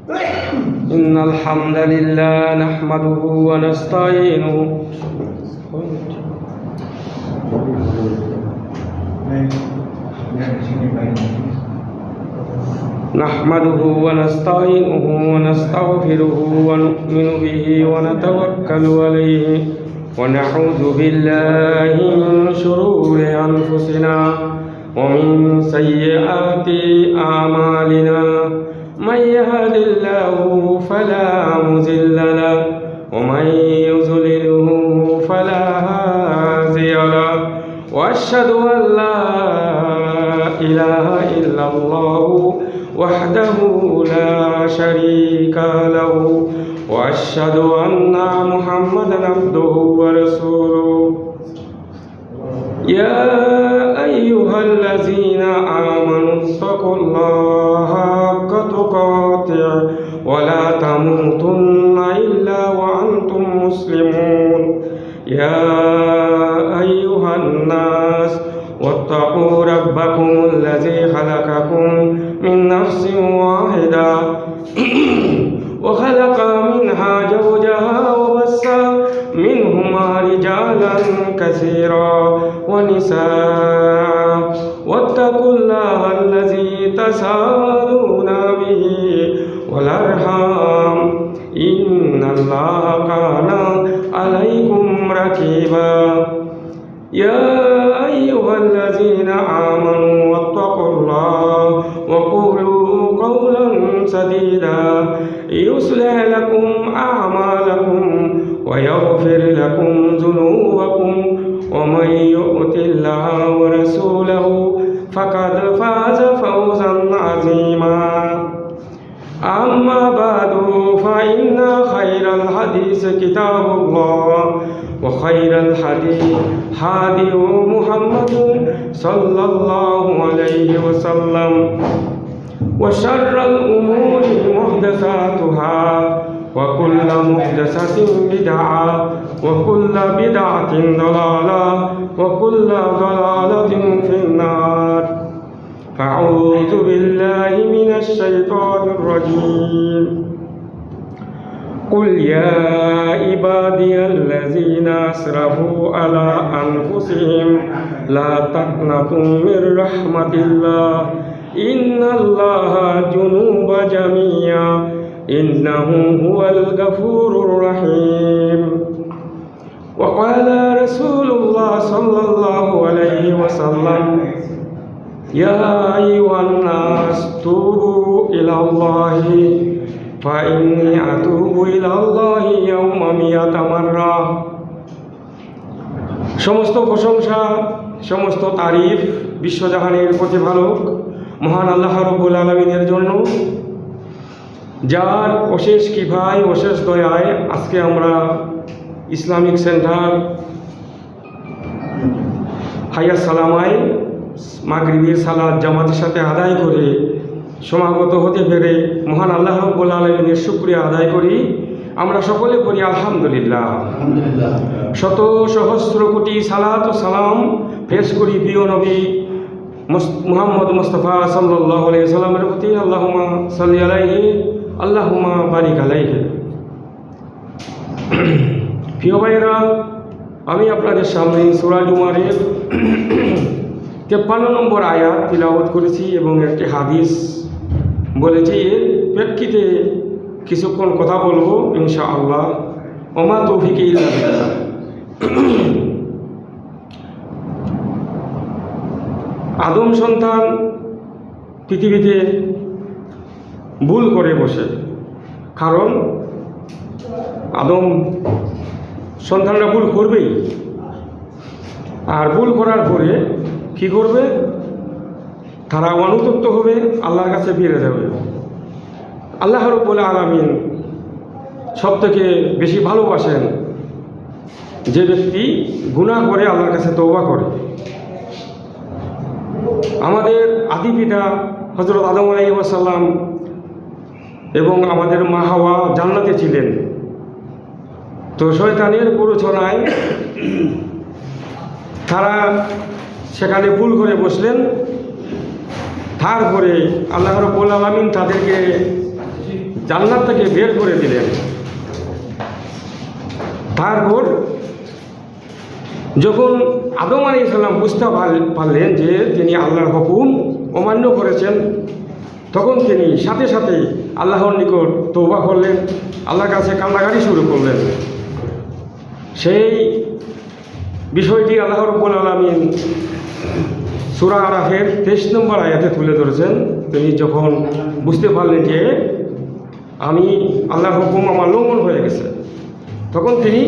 إن الحمد لله نحمده ونستعينه ونستغفره ونؤمن به ونتوكل عليه ونعوذ بالله من شرور أنفسنا ومن سيئات أعمالنا من يهد الله فلا مضل له ومن يضلله فلا هادي له وأشهد أن لا إله إلا الله وحده لا شريك له وأشهد أن محمدا عبده ورسوله يا أيها الذين آمنوا اتقوا الله حق تقاته ولا تموتن إلا وأنتم مسلمون يا أيها الناس واتقوا ربكم الذي خلقكم من نفس واحدة وخلق منها زوجها وبث منهما رجالا كثيرا ونساء واتقوا الله الذي تساءلون به والأرحام إن الله كان عليكم رقيبا يا أيها الذين آمنوا واتقوا الله وقولوا قولا سديدا يصلح لكم أعمالكم ويغفر لكم ذنوبكم ومن يؤت الله ورسوله فقد فاز فوزا عظيما أما بعد فإن خير الحديث كتاب الله وخير الحديث هدي محمد صلى الله عليه وسلم وشر الأمور محدثاتها وكل محدثة بدعة وكل بدعة ضلالة وكل ضلالة في النار أعوذ بالله من الشيطان الرجيم قل يا عبادي الذين أسرفوا على أنفسهم لا تقنطوا من رحمة الله إن الله جنوب جميعا إنه هو الغفور الرحيم وقال رسول الله صلى الله عليه وسلم يا أيها الناس توبوا إلى الله فإني أتوب إلى الله يوم 100 مرة সমস্ত প্রশংসা সমস্ত তারিফ বিশ্বজাহানের প্রতিপালক মহান আল্লাহ রাব্বুল আলামিনের জন্য, যার অশেষ কৃপায় অশেষ দয়ায় আজকে আমরা ইসলামিক সেন্টার হাইয়া সালামায় মাগরিবের সালাত জামাতের সাথে আদায় করে সমাগত হতে পেরে মহান আল্লাহ রাব্বুল আলামিনের শুকরিয়া আদায় করি। আমরা সকলে পড়ি আলহামদুলিল্লাহ। শত সহস্র কোটি সালাত ও সালাম পেশ করি প্রিয় নবী মুহাম্মদ মুস্তাফা সাল্লাল্লাহু আলাইহি সাল্লামের প্রতি। আল্লাহুম্মা সাল্লি আলাইহি আল্লাহুম্মা বারিক আলাইহি। প্রিয় ভাইরা, আমি আপনাদের সামনে সূরা জুমারের 53 নম্বর আয়াত তিলাওয়াত করেছি এবং একটি হাদিস বলেছি। এর প্রেক্ষিতে কিছুক্ষণ কথা বলবো ইনশাআল্লাহ। ওমা তৌফিক ইল্লা বিল্লাহ। আদম সন্তান পৃথিবীতে ভুল করে বসে, কারণ আদম সন্তানরা ভুল করবেই। আর ভুল করার পরে কি করবে? তারা অনুতপ্ত হবে, আল্লাহর কাছে ফিরে যাবে। আল্লাহ রাব্বুল আলামিন সবথেকে বেশি ভালোবাসেন যে ব্যক্তি গুনাহ করে আল্লাহর কাছে তওবা করে। আমাদের আদি পিতা হযরত আদম আলাইহিস সালাম এবং আমাদের মা হাওয়া জান্নাতে ছিলেন। তো শয়তানের প্ররোচনায় তারা সেখানে ভুল করে বসলেন। তারপরে আল্লাহ রাব্বুল আলামিন তাদেরকে জান্নাত থেকে বের করে দিলেন। তারপর যখন আদম আলাইহিস সালাম বুঝতে পারলেন যে তিনি আল্লাহর হুকুম অমান্য করেছেন, তখন তিনি সাথে সাথে আল্লাহর নিকট তওবা করলেন, আল্লাহর কাছে কান্নাকাটি শুরু করলেন। সেই বিষয়টি আল্লাহ রাব্বুল আলামিন সূরা আরাফের 23 নম্বর আয়াতে তুলে ধরেছেন। তিনি যখন বুঝতে পারলেন যে আমি আল্লাহর হুকুম আমার লঙ্ঘন হয়ে গেছে, তখন তিনি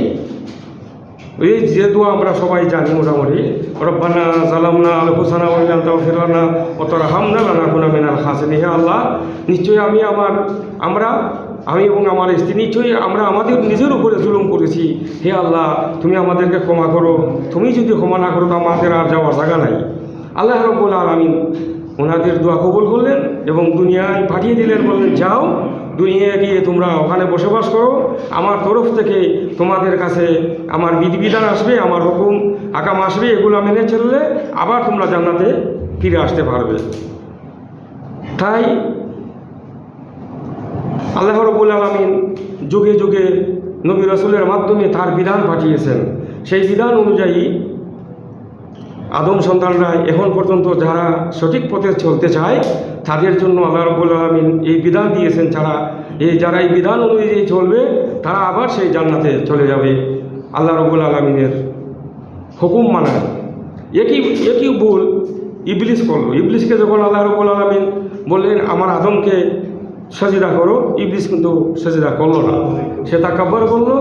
এই যে দোয়া আমরা সবাই জানি মোটামুটি, রব্বানা জালামনা আনফুসানা ওয়া ইল্লাম তাগফির লানা ওয়া তারহামনা লানাকুনা মিনাল খাসিরিন। হে আল্লাহ, নিশ্চয়ই আমি এবং আমার স্ত্রী নিশ্চয়ই আমরা আমাদের নিজের উপরে জুলুম করেছি। হে আল্লাহ, তুমি আমাদেরকে ক্ষমা করো। তুমি যদি ক্ষমা না করো তো আমাদের আর যাওয়ার জায়গা নাই। আল্লাহ রাব্বুল আলামিন ওনাদের দোয়া কবুল করলেন এবং দুনিয়ায় পাঠিয়ে দিলেন, বললেন যাও দুনিয়ায় গিয়ে তোমরা ওখানে বসবাস করো, আমার তরফ থেকে তোমাদের কাছে আমার বিধিবিধান আসবে, আমার হুকুম আকাম আসবে, এগুলো মেনে চললে আবার তোমরা জান্নাতে ফিরে আসতে পারবে। তাই আল্লাহ রাব্বুল আলামিন যুগে যুগে নবী রাসূলের মাধ্যমে তার বিধান পাঠিয়েছেন। সেই বিধান অনুযায়ী আদম সন্তানরা এখন পর্যন্ত যারা সঠিক পথে চলতে চায় তাদের জন্য আল্লাহ রাব্বুল আলামিন এই বিধান দিয়েছেন। যারা এই বিধান অনুযায়ী চলবে তারা আবার সেই জান্নাতে চলে যাবে। আল্লাহ রাব্বুল আলামিনের হুকুম মানায় একই ভুল ইবলিস করলো। ইবলিসকে যখন আল্লাহ রাব্বুল আলামিন বললেন আমার আদমকে সাজদা করো, ইবলিস কিন্তু সাজদা করলো না, সে তাকাব্বুর করলো,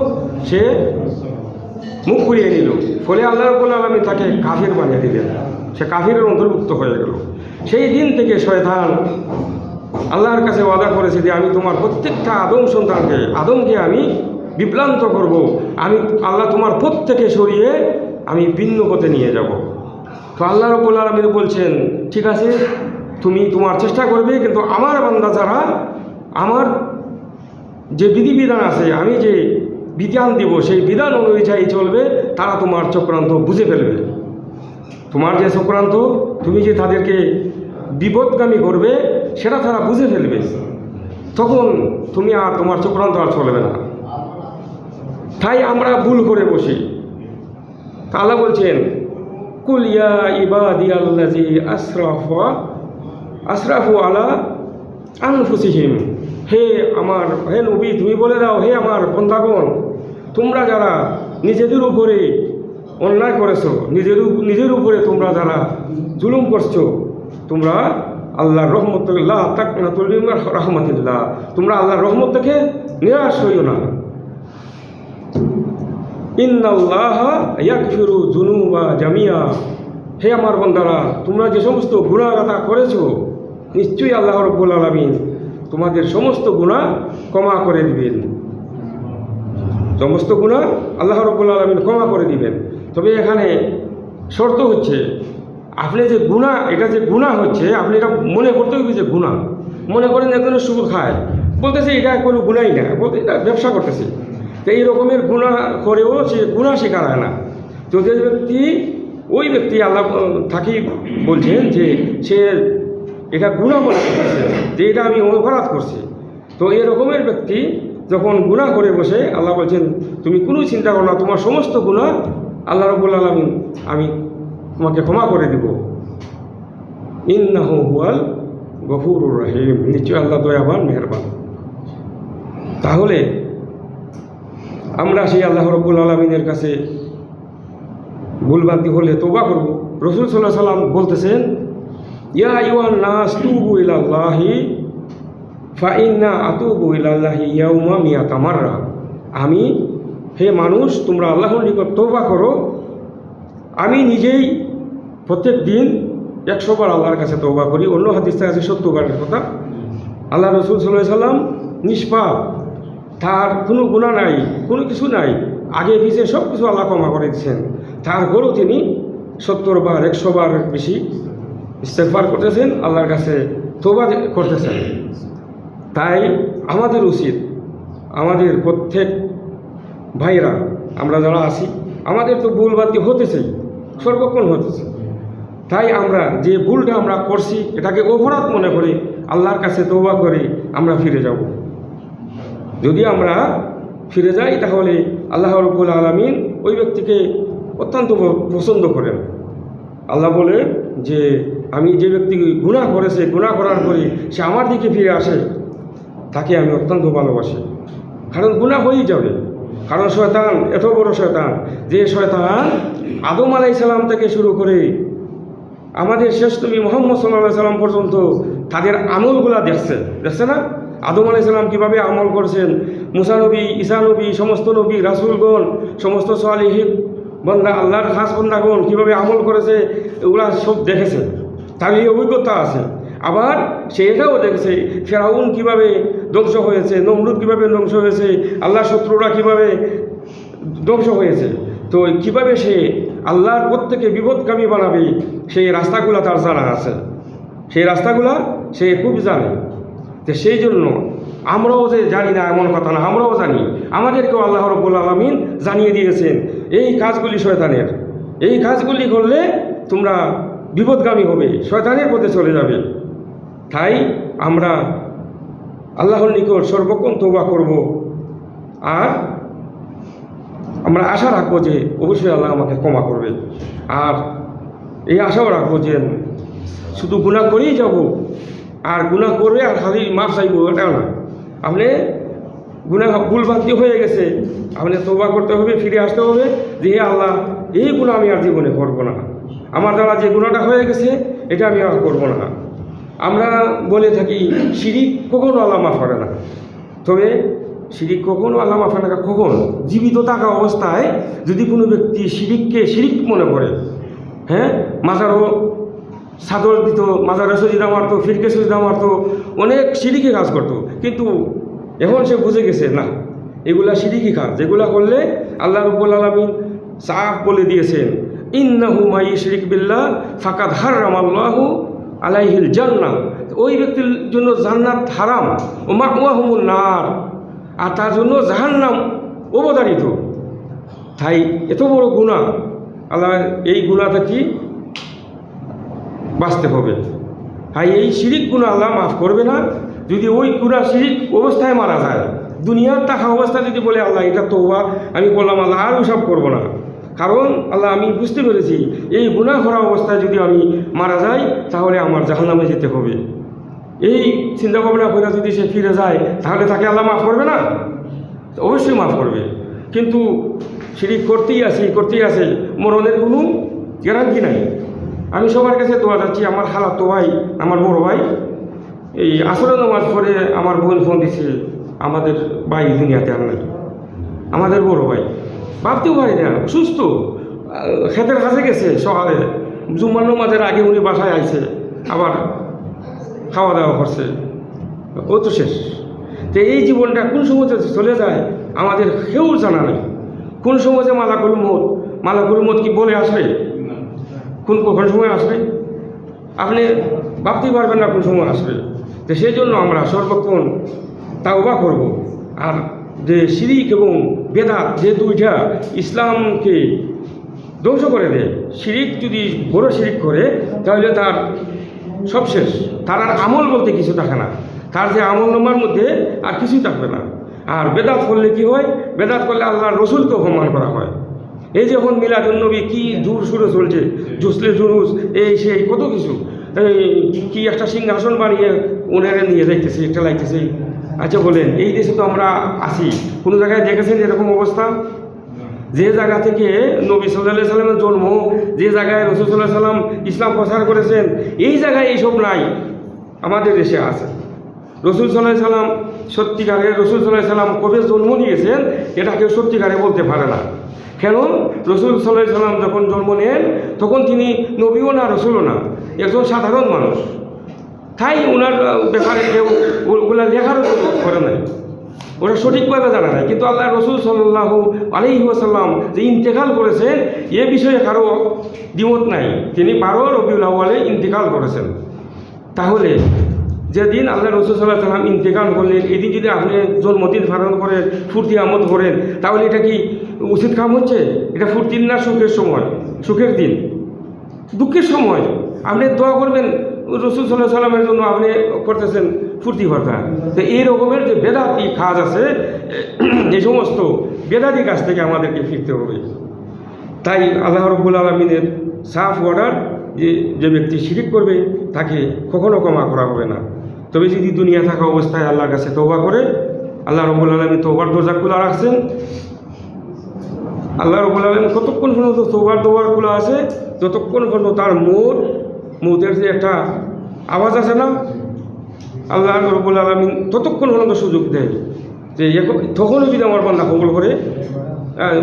সে মুখ ঘুরিয়ে নিল। ফলে আল্লাহ রাব্বুল আলামিন তাকে কাফির বানিয়ে দিলেন, সে কাফিরের অন্তর্ভুক্ত হয়ে গেল। সেই দিন থেকে শয়তান আল্লাহর কাছে ওয়াদা করেছে যে আমি তোমার প্রত্যেকটা আদমকে আমি বিভ্রান্ত করব, আমি আল্লাহ তোমার পথ থেকে সরিয়ে আমি ভিন্ন পথে নিয়ে যাব। তো আল্লাহ রাব্বুল আলামিন বলছেন ঠিক আছে, তুমি তোমার চেষ্টা করবে, কিন্তু আমার বান্দা যারা আমার যে বিধিবিধান আছে, আমি যে বিধান দিব সেই বিধান অনুযায়ী চলবে, তারা তোমার চক্রান্ত বুঝে ফেলবে। তোমার যে চক্রান্ত, তুমি যে তাদেরকে বিপদগামী করবে সেটা তারা বুঝে ফেলবে, তখন তুমি আর তোমার চক্রান্ত আর চলবে না। তাই আমরা ভুল করে বসি। আল্লাহ বলছেন কুল ইয়া ইবাদিয়াল্লাযী আসরাফু আলা আনফুসিহিম, হে নবী তুমি বলে দাও, হে আমার বন্দাগণ, তোমরা যারা নিজেদের উপরে অন্যায় করেছো, নিজের উপরে তোমরা যারা জুলুম করছো, তোমরা আল্লাহর রহমত থেকে লা তাকনাতু মিন রাহমাতিল্লাহ, তোমরা আল্লাহর রহমত থেকে নিরাশ হইও না। ইন্নাল্লাহা ইয়াগফিরু যুনুবা জামিয়া, হে আমার বান্দারা, তোমরা যে সমস্ত গুনাহগাতা করেছো, নিশ্চয়ই আল্লাহ রাব্বুল আলামিন তোমাদের সমস্ত গুনাহ ক্ষমা করে দিবেন। সমস্ত গুনাহ আল্লাহ রাব্বুল আলামিন ক্ষমা করে দিবেন। তবে এখানে শর্ত হচ্ছে, আপনি যে গুনাহ, এটা যে গুনাহ হচ্ছে, আপনি এটা মনে করতে হবে যে গুনাহ। মনে করেন একজনের সুদ খায়, বলতেছে এটা কোনো গুনাহই না, বলতে এটা ব্যবসা করতেছে। তো এই রকমের গুনাহ করেও সে গুনাহ স্বীকার হয় না। তো যে ব্যক্তি, ওই ব্যক্তি আল্লাহ থাকি বলছেন যে সে এটা গুনাহ মনে করতেছে, যে এটা আমি অপরাধ করছি। তো এই রকমের ব্যক্তি যখন গুনাহ করে বসে, আল্লাহ বলছেন তুমি কোনো চিন্তা করো না, তোমার সমস্ত গুনাহ আল্লাহ রাব্বুল আলামিন আমি তোমাকে ক্ষমা করে দিব। ইন্নাহু হুয়াল গফুরুর রহিম, নিশ্চয় আল্লাহ দয়াবান মেহেরবান। তাহলে আমরা সেই আল্লাহ রাব্বুল আলামিনের কাছে ভুলভ্রান্তি হলে তওবা করব। রাসূল সাল্লাল্লাহু আলাইহি সাল্লাম বলতেছেন ইয়া আইয়ুহান নাস তুবু ইলাল্লাহি ফা ইন্না আতুবু ইলাল্লাহি ইয়াউমা মিয়াতা মাররা, হে মানুষ, তোমরা আল্লাহর নিকট তওবা করো, আমি নিজেই প্রত্যেক দিন 100 বার আল্লাহর কাছে তওবা করি। অন্য হাদিসে আছে 70 বারের কথা। আল্লাহ রাসূল সাল্লাল্লাহু আলাইহি সাল্লাম নিষ্পাপ, তার কোনো গুনাহ নাই, কোনো কিছু নাই, আগে পিছিয়ে সব কিছু আল্লাহ ক্ষমা করে দিচ্ছেন। তারপরেও তিনি 70 বার 100 বার বেশি ইস্তেগফার করতেছেন, আল্লাহর কাছে তওবা করতেছেন। তাই আমাদের উচিত, আমাদের প্রত্যেক ভাইরা আমরা যারা আছি, আমাদের তো ভুলভ্রান্তি হতেছেই, সর্বক্ষণ হতেছে। তাই আমরা যে ভুলটা আমরা করছি এটাকে অপরাধ মনে করে আল্লাহর কাছে তওবা করে আমরা ফিরে যাব। যদি আমরা ফিরে যাই তাহলে আল্লাহ রাব্বুল আলামিন ওই ব্যক্তিকে অত্যন্ত পছন্দ করেন। আল্লাহ বলে যে আমি যে ব্যক্তি গুনাহ করেছে, গুনাহ করার পরে সে আমার দিকে ফিরে আসে, তাকে আমি অত্যন্ত ভালোবাসি। কারণ গুনাহ হয়েই যাবে। কারণ শয়তান এত বড় শয়তান যে শয়তান আদম আলাইহিস সালাম থেকে শুরু করে আমাদের শেষ নবী মুহাম্মদ সাল্লাল্লাহু আলাইহি সাল্লাম পর্যন্ত তাদের আমলগুলা দেখছে না? আদম আলাইহিস সালাম কীভাবে আমল করেছেন, মুসা নবী, ঈসা নবী, সমস্ত নবী রাসূলগণ, সমস্ত সালিহিন বান্দা, আল্লাহর খাস বান্দাগণ কীভাবে আমল করেছে এগুলা সব দেখেছে, তার এই অভিজ্ঞতা আছে। আবার সে এটাও দেখেছে ফেরাউন কীভাবে ধ্বংস হয়েছে, নমরুদ কীভাবে ধ্বংস হয়েছে, আল্লাহর শত্রুরা কীভাবে ধ্বংস হয়েছে। তো কীভাবে সে আল্লাহর প্রত্যেকে বিপদগামী বানাবে সেই রাস্তাগুলো তার জানা আছে, সেই রাস্তাগুলো সে খুব জানে। তো সেই জন্য আমরাও যে জানি না এমন কথা না, আমরাও জানি, আমাদেরকেও আল্লাহ রাব্বুল আলামিন জানিয়ে দিয়েছেন এই কাজগুলি শয়তানের, এই কাজগুলি করলে তোমরা বিপদগামী হবে, শয়তানের পথে চলে যাবে। তাই আমরা আল্লাহর নিকট সর্বক্ষণ তওবা করব, আর আমরা আশা রাখবো যে অবশ্যই আল্লাহ আমাকে ক্ষমা করবে। আর এই আশাও রাখবো যে শুধু গুনাহ করেই যাব আর গুনাহ করবে আর খালি মাফ চাইব, এটাও না। আপনি গুনাহ ভুলভ্রান্তি হয়ে গেছে, আপনি তওবা করতে হবে, ফিরে আসতে হবে যে হে আল্লাহ এই গুনাহ আমি আর জীবনে করবো না, আমার দ্বারা যে গুনাহটা হয়ে গেছে এটা আমি আর করবো না। আমরা বলে থাকি শিরিক কখনো আল্লাহ মাফ করে না, তবে শিরিক কখনো আল্লাহ মাফ করে না কখন? জীবিত থাকা অবস্থায় যদি কোনো ব্যক্তি শিরিককে শিরিক মনে করে, হ্যাঁ, মাজারও চাদর দিত, মাজারে সজিদা মারতো, ফিরকে সজিদা মারতো, অনেক শিরিকি কাজ করতো, কিন্তু এখন সে বুঝে গেছে না এগুলা শিরিকি কাজ, যেগুলা করলে আল্লাহ রাব্বুল আলামিন সাফ বলে দিয়েছেন ইন্নাহু মাই ইশরিক বিল্লাহ ফাকাদ হারামাল্লাহু আলাইহিল জান্নাহ, ওই ব্যক্তির জন্য জান্নাত হারাম, ও মাওয়াহুমুন নার, আর তার জন্য জাহান্নাম অবধারিত। তাই এত বড় গুনাহ, আল্লাহ এই গুনাহটা কি বাঁচতে হবে। তাই এই শিরিক গুনাহ আল্লাহ মাফ করবে না যদি ওই গুনাহ শিরিক অবস্থায় মারা যায়। দুনিয়ার থাকা অবস্থায় যদি বলে আল্লাহ এটা তওবা আমি বললাম আল্লাহ আর ওসব করবো না, কারণ আল্লাহ আমি বুঝতে পেরেছি এই গুনাহ করা অবস্থায় যদি আমি মারা যাই তাহলে আমার জাহান্নামে যেতে হবে, এই চিন্তা ভাবনা করে যদি সে ফিরে যায় তাহলে তাকে আল্লাহ মাফ করবে না? অবশ্যই মাফ করবে। কিন্তু শিরিক করতেই আছে, মরণের কোনো গ্যারান্টি নাই। আমি সবার কাছে দোয়া যাচ্ছি, আমার খালাতো ভাই, আমার বড় ভাই, এই আসরের নামাজ পড়ে আমার বোন ফোন দিছে আমাদের ভাই দুনিয়াতে আর নাই, আমাদের বড় ভাই, ভাবতেও পারি না, সুস্থ, খেতের কাছে গেছে সকালে, জুম্মার নামাজের আগে উনি বাসায় আইছে, আবার খাওয়া দাওয়া করছে, ও তো শেষ। তো এই জীবনটা কোন সময় চলে যায় আমাদের কেউ জানা নেই। কোন সময় যে মালাকুল মউত কি বলে আসবে, কোন সময় আসবে আপনি ভাবতেই পারবেন না কোন সময় আসবে। তো সেই জন্য আমরা সর্বক্ষণ তাওবা করব। আর যে শিরিক এবং বেদাত যে দুইটা ইসলামকে ধ্বংস করে দেয়, শিরিক যদি বড় শিরিক করে তাহলে তার সব শেষ, তার আর আমল বলতে কিছু থাকে না, তার যে আমল নামার মধ্যে আর কিছুই থাকবে না। আর বেদাত করলে কি হয়, বেদাত করলে আল্লাহর রসুলকে অপমান করা হয়। এই যখন মিলাদুন নবী কি জোর সুরে চলছে, জুসলে জুলুস, এই সেই কত কিছু, এই কি একটা সিংহাসন বানিয়ে ওনারে নিয়ে যাইতেছে, একটা লাগতেছে। আচ্ছা বলেন, এই দেশে তো আমরা আছি, কোনো জায়গায় দেখেছেন এরকম অবস্থা? যে জায়গা থেকে নবী সাল্লাল্লাহু আলাইহি সাল্লামের জন্ম, যে জায়গায় রাসূল সাল্লাল্লাহু আলাইহি সাল্লাম ইসলাম প্রচার করেছেন, এই জায়গায় এইসব নাই, আমাদের দেশে আছে। রাসূল সাল্লাল্লাহু আলাইহি সাল্লাম সত্যিকারের রাসূল সাল্লাল্লাহু আলাইহি সাল্লাম কবে জন্ম নিয়েছেন এটা কেউ সত্যিকারে বলতে পারে না। কেন? রাসূল সাল্লাল্লাহু আলাইহি সাল্লাম যখন জন্ম নেন তখন তিনি নবীও না, রসুলও না, একজন সাধারণ মানুষ। তাই ওনার ব্যাপারে কেউ ওগুলা লেখারও করে নাই, ওরা সঠিকভাবে জানা নাই। কিন্তু আল্লাহ রসুল সাল্লাল্লাহু আলাইহি ওয়াসাল্লাম যে ইন্তেকাল করেছেন এ বিষয়ে কারো দ্বিমত নাই, তিনি 12 রবিউল আউয়ালে ইন্তেকাল করেছেন। তাহলে যেদিন আল্লাহ রসুল সাল্লাল্লাহু আলাইহি ওয়াসাল্লাম ইন্তেকাল করলেন এদিন যদি আপনি জন্মদিন পালন করেন, ফুর্তি আমোদ করেন, তাহলে এটা কি উচিত কাম হচ্ছে? এটা ফুর্তির না সুখের সময়? সুখের দিন, দুঃখের সময় আপনি দোয়া করবেন রসুল সাল্লাহ সাল্লামের জন্য আপনি করতেছেন ফুর্তি ফার্তা। তো এই রকমের যে বেদাতি কাজ আছে, যে সমস্ত বেদাতি কাজ থেকে আমাদেরকে ফিরতে হবে। তাই আল্লাহ রাব্বুল আলামিনের সাফ অর্ডার যে ব্যক্তি শিরিক করবে তাকে কখনো ক্ষমা করা হবে না। তবে যদি দুনিয়া থাকা অবস্থায় আল্লাহর কাছে তওবা করে, আল্লাহ রাব্বুল আলামিন তওবার দরজা খোলা রাখছেন। আল্লাহ রাব্বুল আলামিন কতক্ষণ পর্যন্ত তওবার খোলা আছে, যতক্ষণ পর্যন্ত তার মৌতের যে একটা আওয়াজ আছে না, আল্লাহ রাব্বুল আলামিন ততক্ষণ পর্যন্ত সুযোগ দেয় যে তখনও যদি আমার বান্দা কবুল করে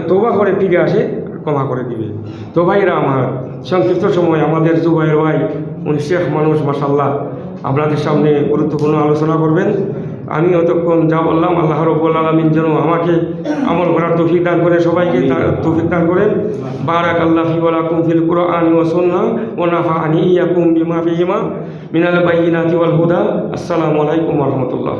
তওবা করে ফিরে আসে, ক্ষমা করে দিবে। তো ভাইরা আমার, সংক্ষিপ্ত সময় আমাদের জুবাইর ভাই উনি শেখ মানুষ, মাশাআল্লাহ, আপনাদের সামনে গুরুত্বপূর্ণ আলোচনা করবেন। আমি অতক্ষণ যা বললাম, আল্লাহ রাব্বুল আলামিন যেন আমাকে আমল করার তৌফিক দান করেন, সবাইকে তৌফিক দান করেন। বারাকাল্লাহু ফি ওয়া লাকুম ফিল কুরআনি ওয়া সুন্নাহ ওয়া নাফা'নি ইয়াকুম বিমা ফিহিমা মিনাল বায়িনাতি ওয়াল হুদা। আসসালামু আলাইকুম ওয়া রাহমাতুল্লাহ।